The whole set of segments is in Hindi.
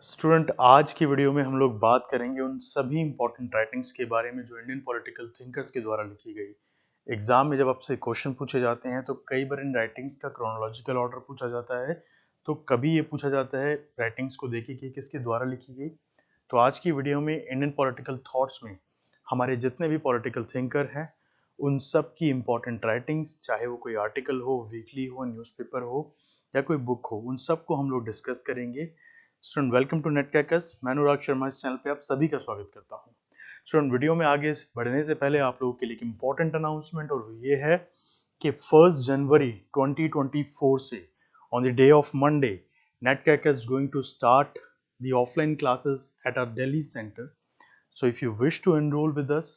स्टूडेंट, आज की वीडियो में हम लोग बात करेंगे उन सभी इंपॉर्टेंट राइटिंग्स के बारे में जो इंडियन पॉलिटिकल थिंकर्स के द्वारा लिखी गई। एग्जाम में जब आपसे क्वेश्चन पूछे जाते हैं तो कई बार इन राइटिंग्स का क्रोनोलॉजिकल ऑर्डर पूछा जाता है, तो कभी ये पूछा जाता है राइटिंग्स को देखिए कि किसके द्वारा लिखी गई। तो आज की वीडियो में इंडियन पॉलिटिकल थॉट्स में हमारे जितने भी पॉलिटिकल थिंकर हैं उन सब की इम्पॉर्टेंट राइटिंग्स, चाहे वो कोई आर्टिकल हो, वीकली हो, न्यूज़पेपर हो या कोई बुक हो, उन सब को हम लोग डिस्कस करेंगे। Student, welcome to net crackers. मैं अनुराग शर्मा इस चैनल पे आप सभी का स्वागत करता हूं। स्टूडेंट, वीडियो में आगे बढ़ने से पहले आप लोगों के लिए एक इम्पॉर्टेंट अनाउंसमेंट, और ये है कि 1 जनवरी 2024 से on the day of Monday net crackers going to start the offline classes at our Delhi centre. So if you wish to enroll with us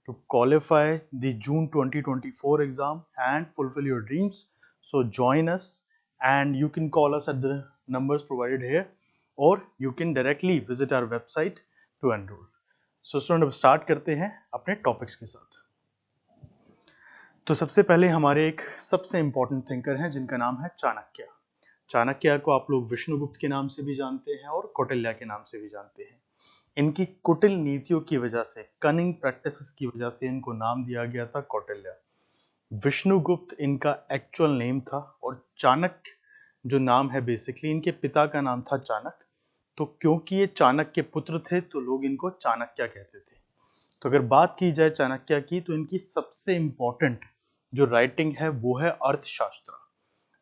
to qualify the June 2024 exam and fulfill your dreams, so join us and you can call us at the numbers provided here, or you can directly visit our website to enroll. So student, अब स्टार्ट करते हैं अपने टॉपिक्स के साथ। तो सबसे पहले हमारे एक सबसे इम्पोर्टेंट थिंकर हैं जिनका नाम है चाणक्य। चाणक्य को आप लोग विष्णुगुप्त के नाम से भी जानते हैं और कौटिल्य के नाम से भी जानते हैं। इनकी कुटिल नीतियों की वजह से, कनिंग प्रैक्टिसेस की वजह से इनको नाम दिया गया था कौटिल्य। विष्णुगुप्त इनका एक्चुअल नेम था और चाणक्य जो नाम है, बेसिकली इनके पिता का नाम था चाणक्य। तो क्योंकि ये चाणक्य के पुत्र थे तो लोग इनको चाणक्य कहते थे। तो अगर बात की जाए चाणक्य की, तो इनकी सबसे इंपॉर्टेंट जो राइटिंग है वो है अर्थशास्त्र।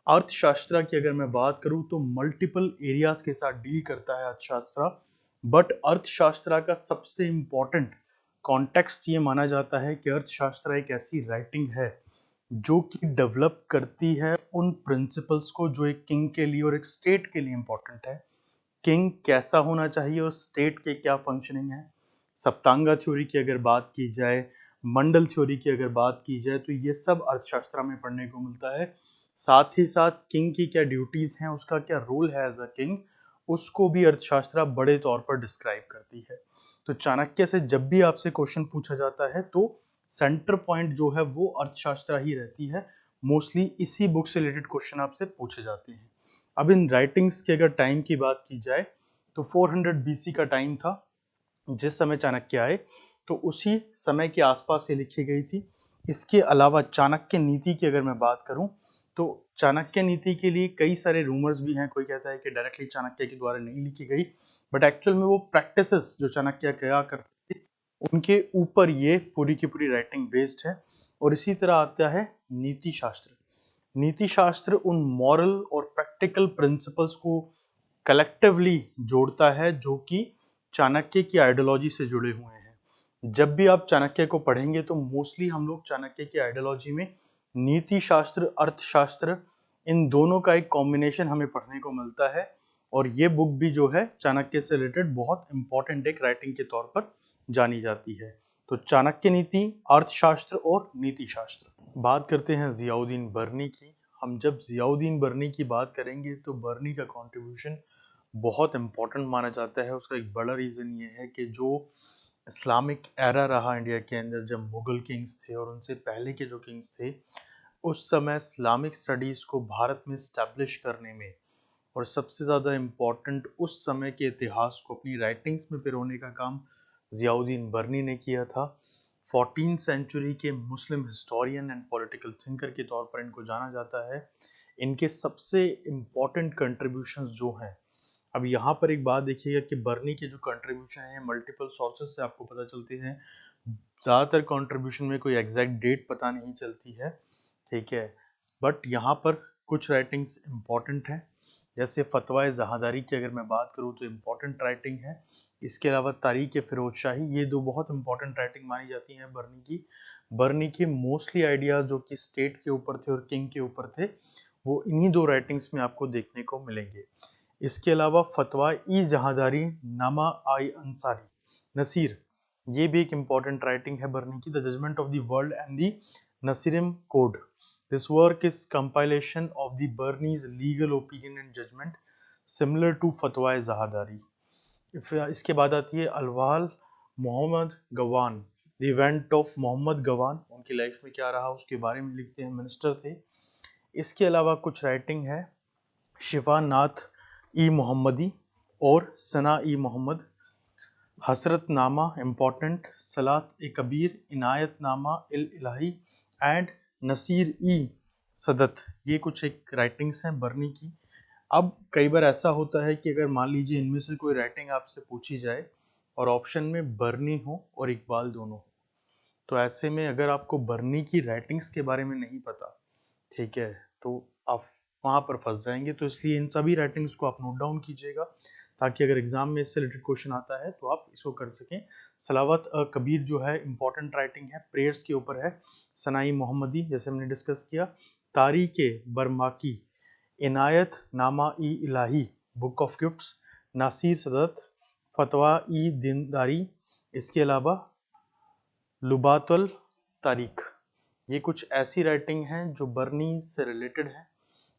अर्थशास्त्र की अगर मैं बात करूं तो मल्टीपल एरियाज के साथ डील करता है अर्थशास्त्र, बट अर्थशास्त्र का सबसे इंपॉर्टेंट कॉन्टेक्स्ट ये माना जाता है कि अर्थशास्त्र एक ऐसी राइटिंग है जो कि डेवलप करती है उन प्रिंसिपल्स को जो एक किंग के लिए और एक स्टेट के लिए इंपॉर्टेंट है। किंग कैसा होना चाहिए और स्टेट के क्या फंक्शनिंग है। सप्तांगा थ्योरी की अगर बात की जाए, मंडल थ्योरी की अगर बात की जाए, तो ये सब अर्थशास्त्र में पढ़ने को मिलता है। साथ ही साथ किंग की क्या ड्यूटीज हैं, उसका क्या रोल है एज अ किंग, उसको भी अर्थशास्त्र बड़े तौर पर डिस्क्राइब करती है। तो चाणक्य से जब भी आपसे क्वेश्चन पूछा जाता है तो सेंटर पॉइंट जो है वो अर्थशास्त्र ही रहती है। मोस्टली इसी बुक से रिलेटेड क्वेश्चन आपसे पूछे जाते हैं। अब इन राइटिंग्स के अगर टाइम की बात की जाए तो 400 बीसी का टाइम था जिस समय चाणक्य आए, तो उसी समय के आसपास ये लिखी गई थी। इसके अलावा चाणक्य नीति की अगर मैं बात करूं तो चाणक्य नीति के लिए कई सारे रूमर्स भी हैं। कोई कहता है कि डायरेक्टली चाणक्य के द्वारा नहीं लिखी गई, बट एक्चुअल में वो प्रैक्टिसेस जो चाणक्य किया करते थे उनके ऊपर ये पूरी की पूरी राइटिंग बेस्ड है। और इसी तरह आता है नीति शास्त्र। नीति शास्त्र उन मॉरल और प्रैक्टिकल प्रिंसिपल्स को कलेक्टिवली जोड़ता है जो कि चाणक्य की आइडियोलॉजी से जुड़े हुए हैं। जब भी आप चाणक्य को पढ़ेंगे तो मोस्टली हम लोग चाणक्य की आइडियोलॉजी में नीति शास्त्र, अर्थशास्त्र, इन दोनों का एक कॉम्बिनेशन हमें पढ़ने को मिलता है। और ये बुक भी जो है चाणक्य से रिलेटेड बहुत इंपॉर्टेंट एक राइटिंग के तौर पर जानी जाती है। तो चाणक्य नीति, अर्थशास्त्र और नीति शास्त्र। बात करते हैं जियाउद्दीन बर्नी की। हम जब जियाउद्दीन बर्नी की बात करेंगे तो बर्नी का कंट्रीब्यूशन बहुत इंपॉर्टेंट माना जाता है। उसका एक बड़ा रीज़न ये है कि जो इस्लामिक एरा रहा इंडिया के अंदर, जब मुगल किंग्स थे और उनसे पहले के जो किंग्स थे, उस समय इस्लामिक स्टडीज़ को भारत में इस्टेब्लिश करने में और सबसे ज़्यादा इम्पॉर्टेंट उस समय के इतिहास को अपनी राइटिंग्स में पिरोने का काम जियाउद्दीन बर्नी ने किया था। 14th सेंचुरी के मुस्लिम हिस्टोरियन एंड पॉलिटिकल थिंकर के तौर पर इनको जाना जाता है। इनके सबसे इम्पॉर्टेंट कंट्रीब्यूशंस जो हैं, अब यहाँ पर एक बात देखिएगा कि बर्नी के जो कंट्रीब्यूशन है मल्टीपल सोर्सेज से आपको पता चलते हैं। ज़्यादातर कंट्रीब्यूशन में कोई एग्जैक्ट डेट पता नहीं चलती है, ठीक है, बट यहाँ पर कुछ राइटिंग्स इम्पॉर्टेंट हैं। जैसे फतवाए जहादारी की अगर मैं बात करूँ तो इम्पॉर्टेंट राइटिंग है। इसके अलावा तारीख फिरोज शाही, ये दो बहुत इंपॉर्टेंट राइटिंग मानी जाती हैं बर्नी की। बर्नी के मोस्टली आइडियाज़ जो कि स्टेट के ऊपर थे और किंग के ऊपर थे, वो इन्हीं दो राइटिंग्स में आपको देखने को मिलेंगे। इसके अलावा फतवा ई जहादारी नामा आई अंसारी नसीर, ये भी एक इम्पॉर्टेंट राइटिंग है बर्नी की। The judgement of the world and the नसीरिम code, this work is compilation of the Barani's legal opinion and judgement similar to Fatawa Jahandari. इसके बाद आती है अलवाल Mohammad Gawan, the event of Mohammad Gawan, उनकी लाइफ में क्या रहा उसके बारे में लिखते हैं, मिनिस्टर थे। इसके अलावा कुछ राइटिंग है शिफा नाथ ई मोहम्मदी, और सना-ई मोहम्मद, हसरतनामा इम्पॉर्टेंट, सलात-ए-कबीर, इनायतनामा इल-इलाही एंड नसीर-ई सदत, ये कुछ एक राइटिंग्स हैं बर्नी की। अब कई बार ऐसा होता है कि अगर मान लीजिए इनमें से कोई राइटिंग आपसे पूछी जाए और ऑप्शन में बर्नी हो और इकबाल दोनों हो, तो ऐसे में अगर आपको बर्नी की राइटिंग्स के बारे में नहीं पता, ठीक है, तो आप वहाँ पर फंस जाएंगे। तो इसलिए इन सभी राइटिंग्स को आप नोट डाउन कीजिएगा, ताकि अगर एग्जाम में इससे रिलेटेड क्वेश्चन आता है तो आप इसको कर सकें। सलावत कबीर जो है इंपॉर्टेंट राइटिंग है, प्रेयर्स के ऊपर है। सनाई मोहम्मदी जैसे हमने डिस्कस किया। तारीक बरमाकी, इनायत नामा ई इलाही, बुक ऑफ गिफ्ट्स, नासिर सदत, फतवा ई दीनदारी, इसके अलावा लुबातुल तारीख। ये कुछ ऐसी राइटिंग हैं जो बर्नी से रिलेटेड है।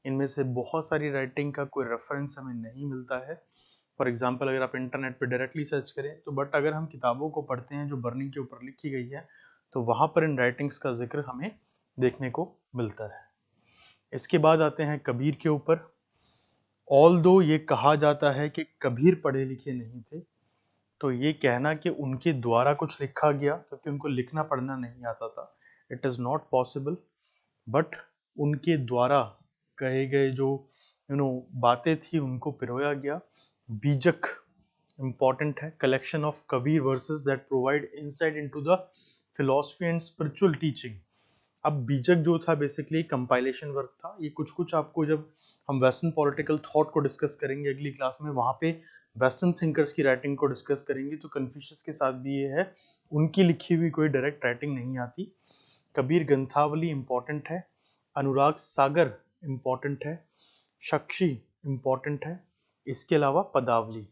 इनमें से बहुत सारी राइटिंग का कोई रेफरेंस हमें नहीं मिलता है। फॉर एग्जांपल अगर आप इंटरनेट पे डायरेक्टली सर्च करें तो, बट अगर हम किताबों को पढ़ते हैं जो बर्नी के ऊपर लिखी गई है, तो वहाँ पर इन राइटिंग्स का जिक्र हमें देखने को मिलता है। इसके बाद आते हैं कबीर के ऊपर। ऑल दो ये कहा जाता है कि कबीर पढ़े लिखे नहीं थे, तो ये कहना कि उनके द्वारा कुछ लिखा गया क्योंकि उनको लिखना पढ़ना नहीं आता था, it is not possible. But उनके द्वारा कहे गए जो बातें थी उनको पिरोया गया। बीजक इम्पॉर्टेंट है, collection of Kabir versus that provide insight into the philosophy and spiritual teaching. अब बीजक जो था बेसिकली कंपाइलेशन वर्क था। ये कुछ कुछ आपको, जब हम वेस्टर्न पॉलिटिकल थॉट को डिस्कस करेंगे अगली क्लास में, वहाँ पे वेस्टर्न थिंकर्स की राइटिंग को डिस्कस करेंगे, तो कन्फ्यूशियस के साथ भी ये है, उनकी लिखी हुई कोई डायरेक्ट राइटिंग नहीं आती। कबीर ग्रंथावली इम्पॉर्टेंट है। अनुराग सागर इम्पॉर्टेंट है। शक्शी इम्पॉर्टेंट है। इसके अलावा पदावली,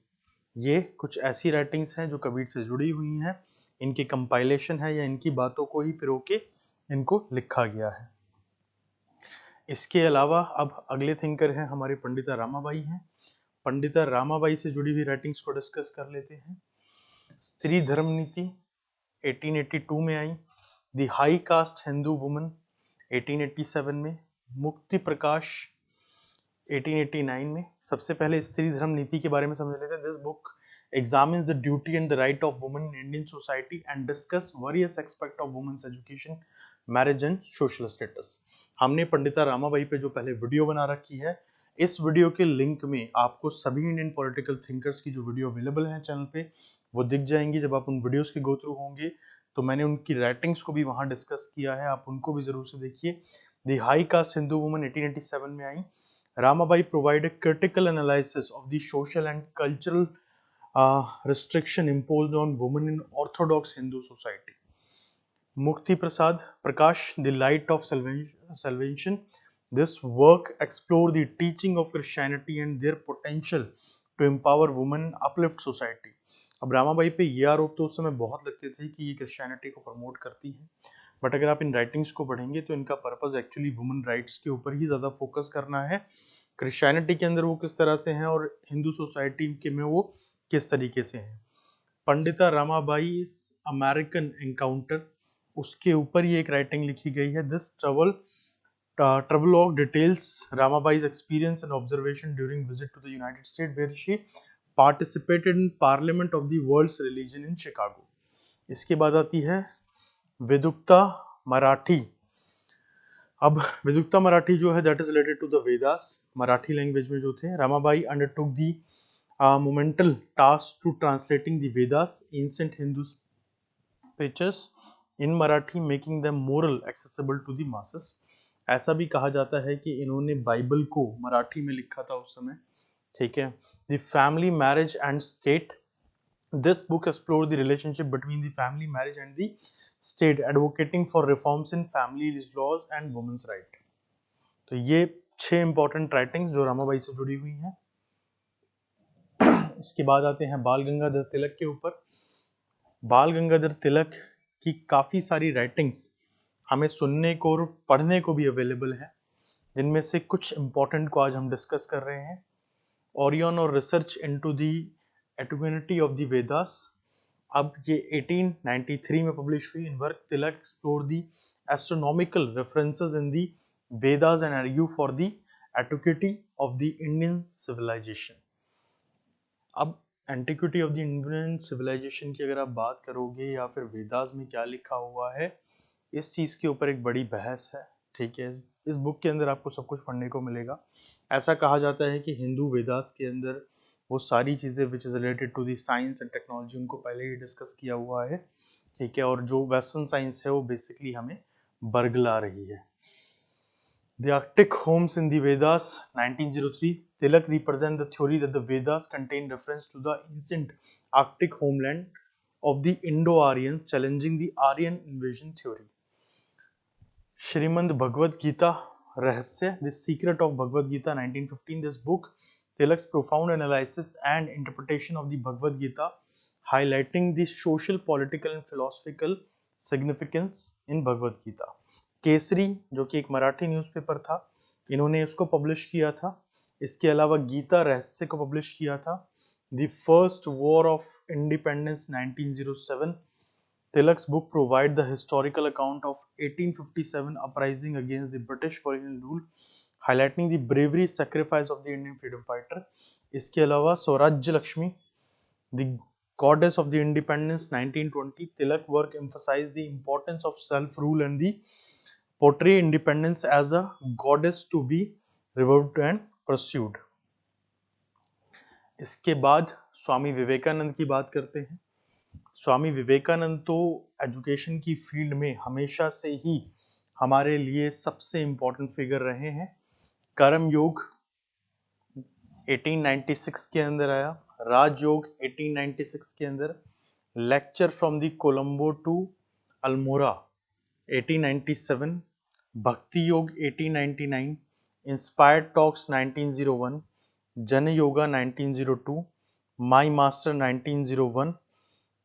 ये कुछ ऐसी राइटिंग्स हैं जो कबीर से जुड़ी हुई हैं। इनके कंपाइलेशन है या इनकी बातों को ही पिरो के इनको लिखा गया है। इसके अलावा अब अगले थिंकर हैं हमारे पंडिता रामाबाई हैं। पंडिता रामाबाई से जुड़ी हुई राइटिंग्स को डिस्कस कर लेते हैं। स्त्री धर्म नीति 1882 में आई। The high caste Hindu woman 1887 में। मुक्ति प्रकाश 1889 में। सबसे पहले स्त्री धर्म नीति के बारे में समझ लेते हैं। This book examines the duty and the right of women in Indian society and discuss various aspects of women's education, marriage and social status। हमने पंडिता रामाबाई पे जो पहले वीडियो बना रखी है, इस वीडियो के लिंक में आपको सभी इंडियन पॉलिटिकल थिंकर्स की जो वीडियो अवेलेबल है चैनल पे वो दिख जाएंगी। जब आप उन वीडियोस के गो थ्रू होंगे तो मैंने उनकी राइटिंग्स को भी वहाँ डिस्कस किया है, आप उनको भी जरूर से देखिए। The high caste Hindu woman 1887 में आई। Ramabai provide critical analysis of the social and cultural restriction imposed on women in Orthodox Hindu society। Mukti Prasad Prakash, The Light of Salvation। This work explore the teaching of Christianity and their potential to empower women, uplift society। अब रामाबाई पे ये आरोप तो उस समय बहुत लगते थे कि ये क्रिश्चियनिटी को प्रमोट करती हैं, बट अगर आप इन राइटिंग्स को पढ़ेंगे तो इनका पर्पस एक्चुअली वुमेन राइट्स के ऊपर ही ज़्यादा फोकस करना है। क्रिश्चियनिटी के अंदर वो किस तरह से हैं और हिंदू सोसाइटी के में वो किस तरीके से हैं। पंडिता रामाबाई अमेरिकन एनकाउंटर, उसके ऊपर ये एक राइटिंग लिखी गई है। This travelogue details Ramabai's experience and observation during visit to the United States where she participated in Parliament of the World's Religion in Chicago। इसके बाद आती है वेदुक्ता मराठी। अब वेदुक्ता मराठी जो है that is related to the Vedas, Marathi language में जो थे। Ramabai undertook the monumental task to translating the Vedas, ancient Hindu scriptures in Marathi, making them moral accessible to the masses। ऐसा भी कहा जाता है कि इन्होंने बाइबल को मराठी में लिखा था उस समय, ठीक है। The family, marriage and state। This book explores the relationship between the family, marriage and the state, advocating for reforms in family laws and women's right। तो ये 6 इंपॉर्टेंट राइटिंग्स जो रामाबाई से जुड़ी हुई हैं। इसके बाद आते हैं बाल गंगाधर तिलक के ऊपर। बाल गंगाधर तिलक की काफ़ी सारी राइटिंग्स हमें सुनने को और पढ़ने को भी अवेलेबल है, जिनमें से कुछ इंपॉर्टेंट को आज हम डिस्कस कर रहे हैं। ओरियन और research into the eternity of the Vedas, अब ये 1893 में पब्लिश हुई। In work Tilak explore the astronomical references in the Vedas and argue for the antiquity of the Indian civilisation. अब antiquity of the Indian civilisation की अगर आप बात करोगे या फिर वेदास में क्या लिखा हुआ है, इस चीज़ के ऊपर एक बड़ी बहस है। ठीक है, इस बुक के अंदर आपको सब कुछ पढ़ने को मिलेगा। ऐसा कहा जाता है कि हिंदू वेदास के अंदर वो सारी चीज़ें which is related to the science and technology उनको पहले ही डिस्कस किया हुआ है। ठीक है, और जो वेस्टर्न साइंस है वो बेसिकली हमें बरगला रही है। The Arctic homes in the Vedas, 1903, Tilak represent the theory that the Vedas contain reference to the ancient Arctic homeland of the Indo-Aryans, challenging the Aryan invasion theory. Shrimad Bhagavad Gita Rahasya, The Secret of Bhagavad Gita, 1915. This book, Tilak's profound analysis and interpretation of the Bhagavad Gita, highlighting the social, political and philosophical significance in Bhagavad Gita. Kesari जो कि एक मराठी न्यूज़पेपर था, इन्होंने इसको पब्लिश किया था। इसके अलावा गीता रहस्य को पब्लिश किया था। The first war of independence 1907, Tilak's book provide the historical account of 1857 uprising against the British colonial rule, highlighting the bravery sacrifice of the Indian freedom fighter. इसके अलावा स्वराज्य Lakshmi, the goddess of the independence 1920, Tilak work emphasized the importance of self-rule and the portray independence as a goddess to be revered and pursued. इसके बाद स्वामी विवेकानंद की बात करते हैं। स्वामी विवेकानंद तो एजुकेशन की फील्ड में हमेशा से ही हमारे लिए सबसे इम्पोर्टेंट फिगर रहे हैं। कर्म योग 1896 के अंदर आया, राजयोग 1896 के अंदर, lecture from the Colombo to Almora 1897, Bhakti Yoga 1899, inspired talks 1901, Jnana Yoga 1902, my master 1901,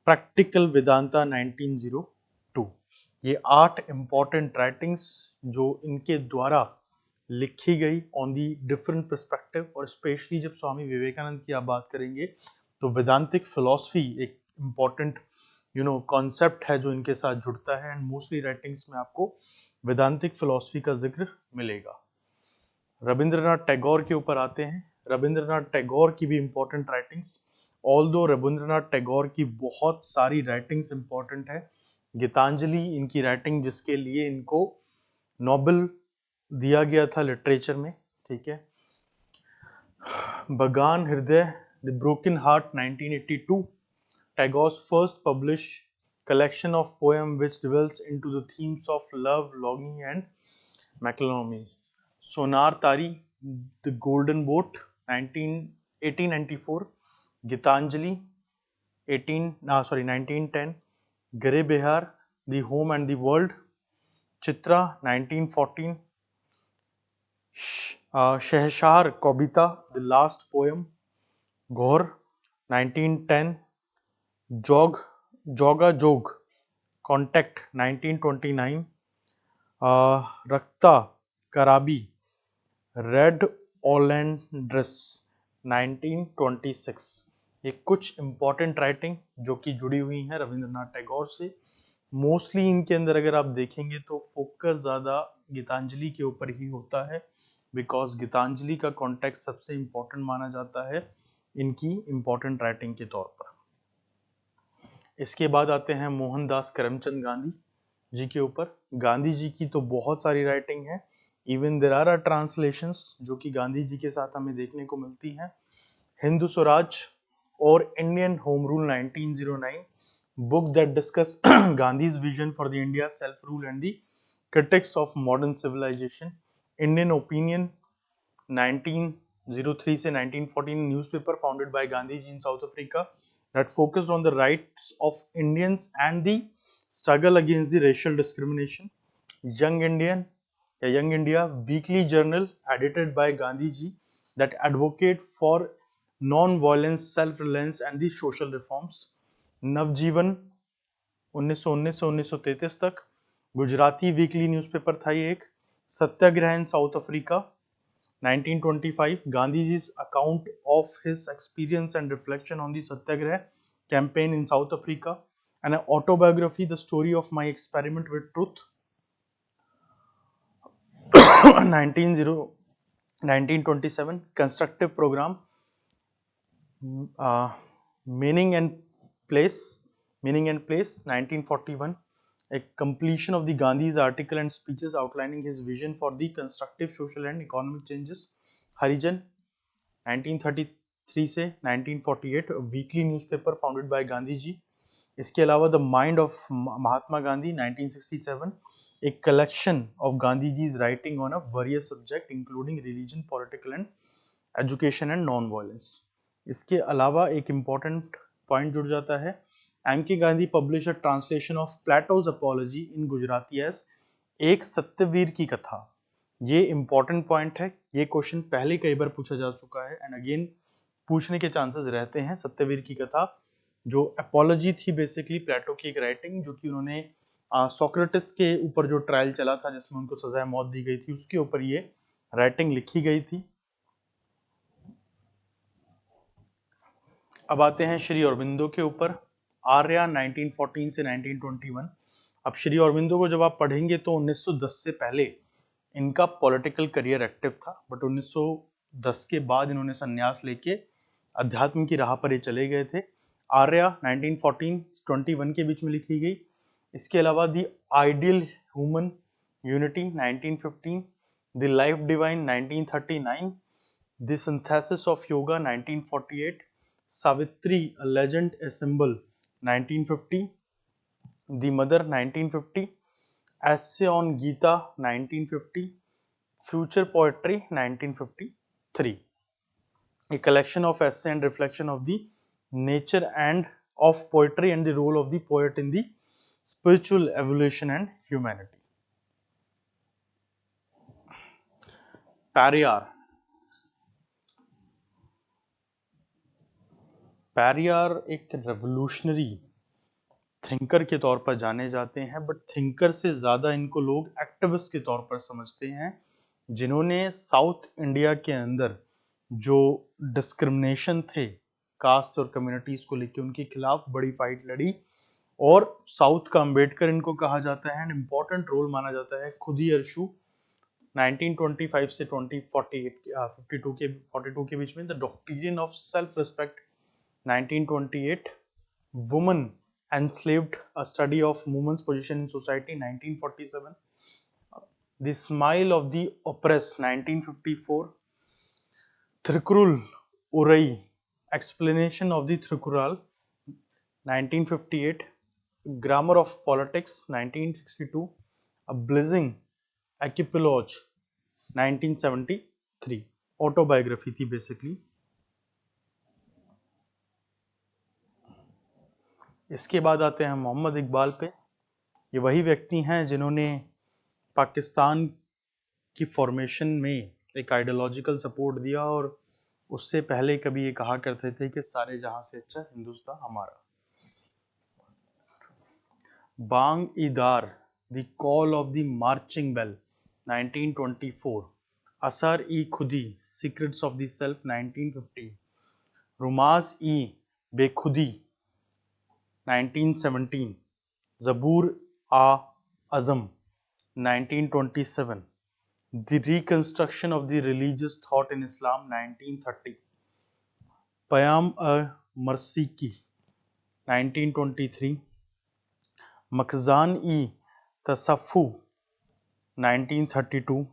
practical Vedanta 1902। ये 8 इम्पॉर्टेंट राइटिंग्स जो इनके द्वारा लिखी गई ऑन दी डिफरेंट पर्सपेक्टिव, और स्पेशली जब स्वामी विवेकानंद की आप बात करेंगे तो वेदांतिक फिलॉसफी एक इम्पॉर्टेंट कॉन्सेप्ट है जो इनके साथ जुड़ता है, एंड मोस्टली राइटिंग्स में आपको वेदांतिक फिलॉसफी का जिक्र मिलेगा। रविंद्रनाथ टैगोर के ऊपर आते हैं। रविंद्रनाथ टैगोर की भी important writings, although Rabindranath Tagore की बहुत सारी राइटिंग्स इम्पोर्टेंट है। गीतांजलि इनकी राइटिंग जिसके लिए इनको नोबेल दिया गया था लिटरेचर में। ठीक है, बगान हृदय the broken heart 1982, Tagore's first published collection of poems which dwells into the themes of love, longing and melancholy. Sonar Tari, The Golden Boat 1894, Gitanjali 1910, Gare Behar, The Home and the World, Chitra 1914, Shehshar Kobita, The Last Poem, Ghor 1910, Joga Jog, Contact 1929, Rakta Karabi, red oleanders 1926। ये कुछ इम्पॉर्टेंट राइटिंग जो कि जुड़ी हुई हैं रविंद्रनाथ टैगोर से। मोस्टली इनके अंदर अगर आप देखेंगे तो फोकस ज़्यादा गीतांजलि के ऊपर ही होता है, बिकॉज गीतांजलि का कॉन्टेक्स्ट सबसे इम्पॉर्टेंट माना जाता है इनकी इम्पॉर्टेंट राइटिंग के तौर पर। इसके बाद आते हैं मोहनदास करमचंद गांधी जी के ऊपर। गांधी जी की तो बहुत सारी राइटिंग है, इवन देर आर ट्रांसलेशंस जो कि गांधी जी के साथ हमें देखने को मिलती हैं। हिंदू स्वराज और Indian home rule 1909, book that discuss Gandhi's vision for the India self rule and the critics of modern civilisation. Indian opinion 1903 से 1914, newspaper founded by Gandhi ji in South Africa that focused on the rights of Indians and the struggle against the racial discrimination. Young Indian, a Young India weekly journal edited by Gandhi ji that advocate for non-violence, self-reliance and the social reforms. नवजीवन 1919 से 1933 तक, गुजराती वीकली न्यूज़पेपर था ये एक। सत्याग्रह इन South Africa 1925, Gandhiji's account of his experience and reflection on the Satyagraha campaign in South Africa, and an autobiography, The Story of My Experiment with Truth 1927, Constructive Program meaning and place, 1941, a completion of the Gandhi's article and speeches outlining his vision for the constructive social and economic changes. Harijan, 1933 से 1948, weekly newspaper founded by Gandhi ji. इसके अलावा the mind of Mahatma Gandhi 1967, एक collection of Gandhi ji's writing on a various subject including religion, political and education and non violence. इसके अलावा एक इम्पॉर्टेंट पॉइंट जुड़ जाता है, M K Gandhi publish a translation of Plato's apology in Gujarati as एक सत्यवीर की कथा. ये इंपॉर्टेंट पॉइंट है, ये क्वेश्चन पहले कई बार पूछा जा चुका है एंड अगेन पूछने के चांसेस रहते हैं. सत्यवीर की कथा जो एपोलॉजी थी, बेसिकली प्लेटो की एक राइटिंग जो कि उन्होंने सोक्रेटिस के ऊपर जो ट्रायल चला था जिसमें उनको सजाए मौत दी गई थी, उसके ऊपर ये राइटिंग लिखी गई थी. अब आते हैं श्री अरबिंदो के ऊपर. आर्या 1914 से 1921. अब श्री अरबिंदो को जब आप पढ़ेंगे तो 1910 से पहले इनका पॉलिटिकल करियर एक्टिव था, बट 1910 के बाद इन्होंने संन्यास लेके अध्यात्म की राह पर ये चले गए थे. आर्या 1914-21 के बीच में लिखी गई. इसके अलावा the ideal human unity 1915, the life divine 1939, the synthesis of yoga 1948, Savitri a legend a symbol 1950, the mother 1950, essay on Gita 1950, future poetry 1953, a collection of essay and reflection of the nature and of poetry and the role of the poet in the spiritual evolution and humanity. Pariyar. Pariyar एक revolutionary थिंकर के तौर पर जाने जाते हैं, बट थिंकर से ज़्यादा इनको लोग एक्टिविस्ट के तौर पर समझते हैं, जिन्होंने साउथ इंडिया के अंदर जो डिस्क्रिमिनेशन थे कास्ट और कम्युनिटीज़ को लेकर, उनके खिलाफ बड़ी फाइट लड़ी. और साउथ का अंबेडकर इनको कहा जाता है एंड इम्पॉर्टेंट रोल माना जाता है खुदी अर्शु 1925 से 52 के बीच में. The doctrine of self respect 1928, woman enslaved, a study of women's position in society 1947, the smile of the oppressed 1954, Thirukkural Urai, explanation of the Thirukkural 1958, grammar of politics 1962, a blazing archipelago 1973, autobiography थी बेसिकली. इसके बाद आते हैं मोहम्मद इकबाल पे. ये वही व्यक्ति हैं जिन्होंने पाकिस्तान की फॉर्मेशन में एक आइडियोलॉजिकल सपोर्ट दिया और उससे पहले कभी ये कहा करते थे कि सारे जहां से अच्छा हिंदुस्तान हमारा. Bang i-Dara, the call of the marching bell 1924, Asrar e Khudi, secrets of the self 1915, Rumuz e Bekhudi 1917, जबूर आ अज़म 1927, The Reconstruction of the Religious Thought in Islam 1930, Payam Marsiki 1923, Makhzan-e Tasawwuf 1932,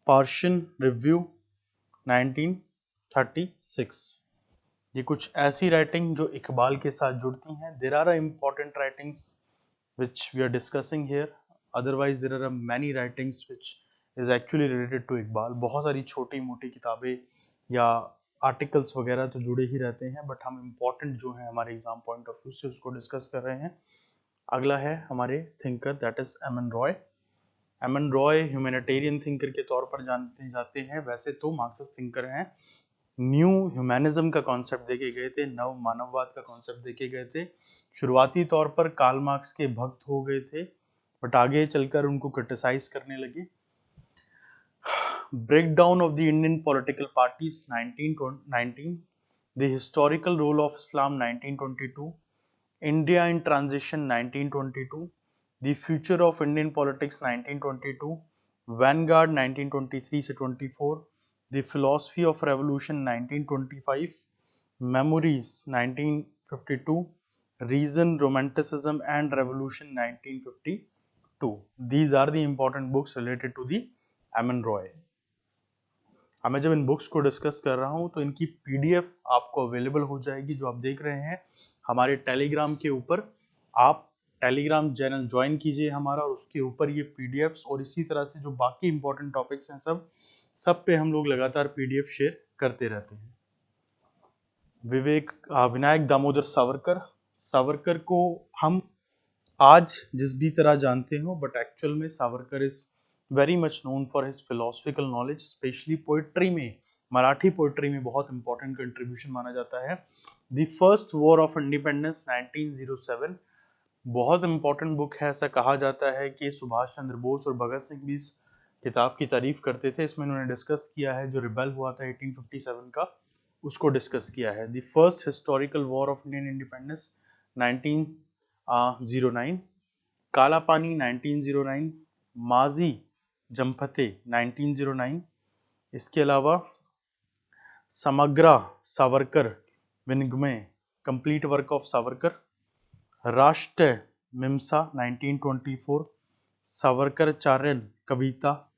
Persian Review 1936. ये कुछ ऐसी राइटिंग जो इकबाल के साथ जुड़ती हैं. There are important writings which we are discussing here. Otherwise there are many writings which is actually related to Iqbal. बहुत सारी छोटी मोटी किताबें या आर्टिकल्स वगैरह तो जुड़े ही रहते हैं, बट हम इम्पॉर्टेंट जो है हमारे एग्जाम पॉइंट ऑफ व्यू से उसको डिस्कस कर रहे हैं. अगला है हमारे thinker, that is M N Roy. M N Roy humanitarian thinker के तौर पर जानते जाते हैं. वैसे तो मार्क्सिस्ट थिंकर हैं. न्यू ह्यूमैनिज्म का कॉन्सेप्ट देखे गए थे, नव मानववाद का कॉन्सेप्ट देखे गए थे. शुरुआती तौर पर कार्ल मार्क्स के भक्त हो गए थे, बट आगे चलकर उनको क्रिटिसाइज करने लगे. Breakdown of the Indian political parties 1919, the historical role of Islam 1922, India in transition 1922, the future of Indian politics 1922, Vanguard 1923 से 24, the philosophy of revolution 1925, memories 1952, reason, romanticism and revolution 1952. These are the important books related to the एमन रॉय। अब मैं जब इन बुक्स को डिस्कस कर रहा हूँ तो इनकी पीडीएफ आपको अवेलेबल हो जाएगी, जो आप देख रहे हैं हमारे टेलीग्राम के ऊपर। आप टेलीग्राम चैनल ज्वाइन कीजिए हमारा, और उसके ऊपर ये पीडीएफ्स और इसी तरह से जो बाकी इंपॉर्टेंट टॉपिक्स हैं सब पे हम लोग लगातार पीडीएफ शेयर करते रहते हैं। विनायक दामोदर सावरकर। सावरकर को हम आज जिस भी तरह जानते हो, बट एक्चुअल में Savarkar is very much known for his philosophical knowledge, specially poetry में, मराठी पोइट्री में बहुत इंपॉर्टेंट कंट्रीब्यूशन माना जाता है। The first war of independence 1907 बहुत इंपॉर्टेंट बुक है। ऐसा कहा जाता है कि सुभाष चंद्र बोस और भगत सिंह भी इस किताब की तारीफ करते थे। इसमें उन्होंने डिस्कस किया है जो रिबेल हुआ था 1857 का, उसको डिस्कस किया है। The first historical war of Indian independence 1909, Kala Pani 1909, Majhi Janmathep 1909, इसके अलावा Samagra Savarkar Vangmay, complete work of Savarkar, Rashtra Mimansa 1924, सावरकराचार्य कविता,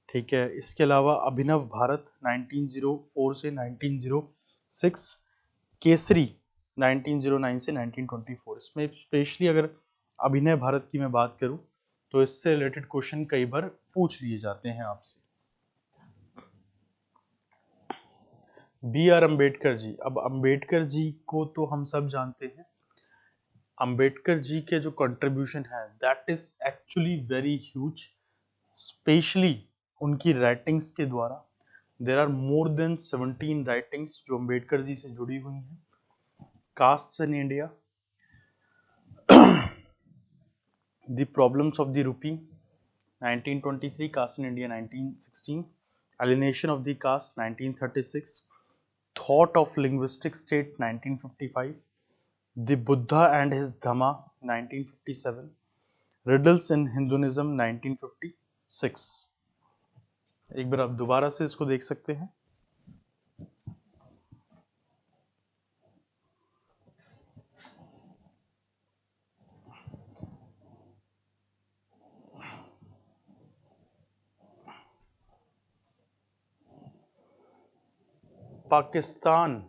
ठीक है। इसके अलावा अभिनव भारत 1904 से 1906, केसरी 1909 से 1924। इसमें स्पेशली अगर अभिनय भारत की मैं बात करूं तो इससे रिलेटेड क्वेश्चन कई बार पूछ लिए जाते हैं आपसे। बी आर अम्बेडकर जी। अब अम्बेडकर जी को तो हम सब जानते हैं। अम्बेडकर जी के जो कंट्रीब्यूशन है that is actually very huge, specially उनकी राइटिंग्स के द्वारा। There are more than 17 writings जो अम्बेडकर जी से जुड़ी हुई हैं। Castes in India, the problems of the rupee 1923, caste in India 1916, alienation of the caste 1936, thought of linguistic state 1955, the Buddha and his Dhamma 1957, riddles in Hinduism 1956। एक बार आप दोबारा से इसको देख सकते हैं। पाकिस्तान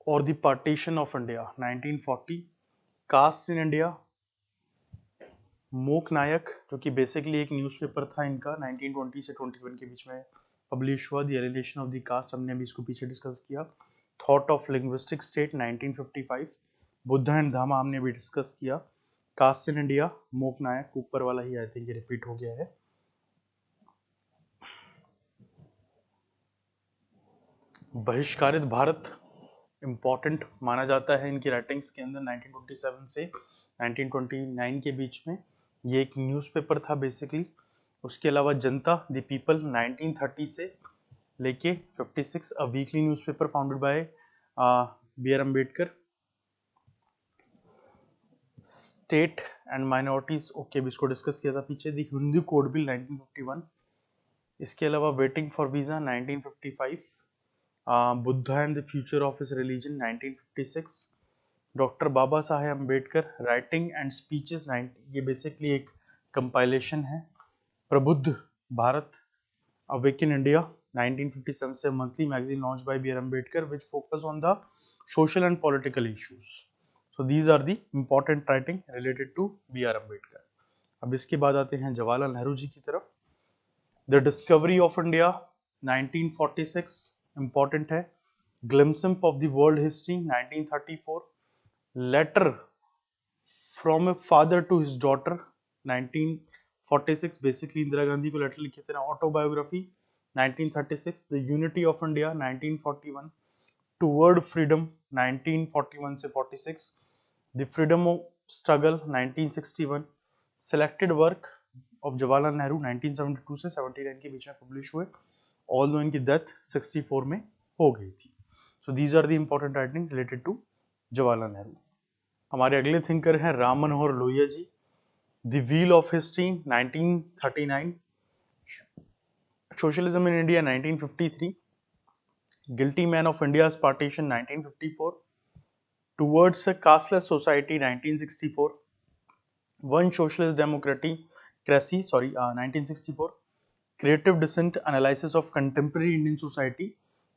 और the partition of India 1940, caste in India, Mook Nayak जो कि बेसिकली एक न्यूज़पेपर था इनका, 1920 से 21 के बीच में पब्लिश हुआ। The alienation of the caste हमने अभी इसको पीछे डिस्कस किया। Thought of linguistic state 1955, Buddha and Dhamma हमने अभी डिस्कस किया। कास्ट इन इंडिया, मूक नायक, ऊपर वाला ही आई थिंक रिपीट हो गया है। बहिष्कारित भारत इम्पॉर्टेंट माना जाता है इनकी राइटिंग्स के अंदर। 1927 से 1929 के बीच में ये एक न्यूज़पेपर था बेसिकली। उसके अलावा जनता द पीपल 1930 से लेके 56, a weekly newspaper founded by B R Ambedkar. State and minorities, okay, भी इसको डिस्कस किया था पीछे। The Hindu code bill 1951। इसके अलावा waiting for visa 1955, Buddha and the future of his religion 1956, doctor Baba Saheb Ambedkar writing and speeches 90, ये बेसिकली एक कंपाइलेशन है। प्रबुद्ध भारत, अवेकन इंडिया 1957 से monthly magazine launch by B R Ambedkar which focus on the social and political issues. So these are the important writing related to B R Ambedkar. अब इसके बाद आते हैं जवाहरलाल नेहरू जी की तरफ। The discovery of India 1946 important है। Glimpses of the world history 1934, letter from a father to his daughter 1946, basically Indira Gandhi को लेटर लिखे थे। Autobiography 1936, the unity of India 1941, toward freedom 1941 से 46, the freedom struggle 1961, selected work of Jawaharlal Nehru 1972 से 79 के बीच में पब्लिश हुए, ऑल्दो इनकी डेथ 64 में हो गई थी। So these are the important writing related to Jawaharlal Nehru. हमारे अगले थिंकर हैं Ram Manohar Lohia ji. The wheel of history 1939, socialism in India 1953, guilty man of India's partition 1954, towards a casteless society 1964, one socialist democracy 1964, creative dissent analysis of contemporary Indian society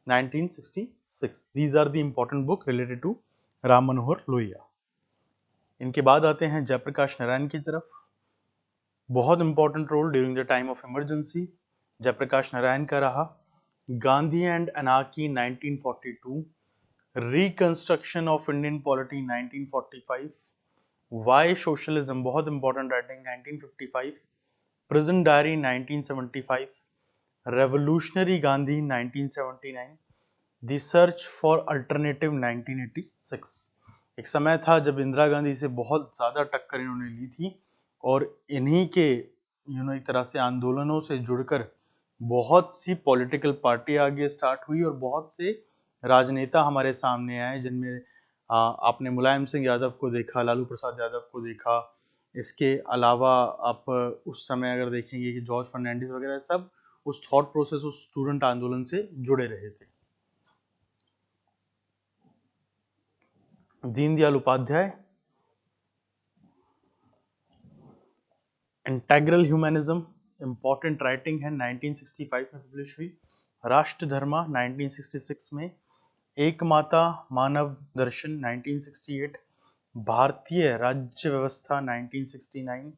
1966. These are the important book related to Ram Manohar Lohia. इनके बाद आते हैं जयप्रकाश नारायण की तरफ. बहुत important role during the time of emergency Jayaprakash Narayan का रहा. Gandhi and anarchy 1942, reconstruction of Indian polity 1945, why socialism बहुत important writing 1955, prison diary 1975, revolutionary Gandhi 1979, the search for alternative 1986. एक समय था जब इंदिरा गांधी से बहुत ज़्यादा टक्कर इन्होंने ली थी और इन्हीं के एक तरह से आंदोलनों से जुड़कर बहुत सी पॉलिटिकल पार्टी आगे स्टार्ट हुई और बहुत से राजनेता हमारे सामने आए, जिनमें आपने मुलायम सिंह यादव को देखा, लालू प्रसाद यादव को देखा. इसके अलावा आप उस समय अगर देखेंगे कि जॉर्ज फर्नांडिस वगैरह सब उस थॉट प्रोसेस, उस स्टूडेंट आंदोलन से जुड़े रहे थे. Deendayal Upadhyay, integral humanism important writing है, 1965 में पब्लिश हुई. राष्ट्र धर्मा 1966 में, एक माता मानव दर्शन 1968, भारतीय राज्य व्यवस्था 1969,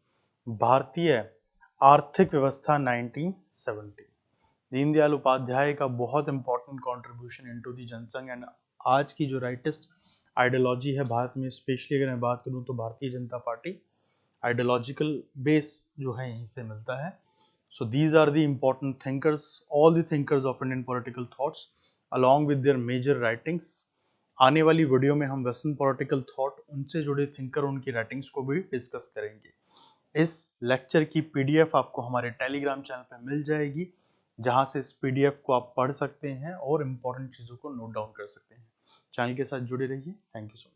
भारतीय आर्थिक व्यवस्था 1970. दीनदयाल उपाध्याय का बहुत important contribution into the Jana Sangh and आज की जो राइटेस्ट आइडियोलॉजी है भारत में, स्पेशली अगर मैं बात करूं तो Bharatiya Janata party, ideological base जो है यहीं से मिलता है. So these are the important thinkers, all the thinkers of Indian political thoughts along with their major writings. आने वाली वीडियो में हम वेस्टर्न पॉलिटिकल थॉट, उनसे जुड़े थिंकर, उनकी राइटिंग्स को भी डिस्कस करेंगे. इस लेक्चर की पीडीएफ आपको हमारे टेलीग्राम चैनल पर मिल जाएगी, जहां से इस पीडीएफ को आप पढ़ सकते हैं और इम्पॉर्टेंट चीज़ों को नोट डाउन कर सकते हैं. चैनल के साथ जुड़े रहिए. Thank you so much.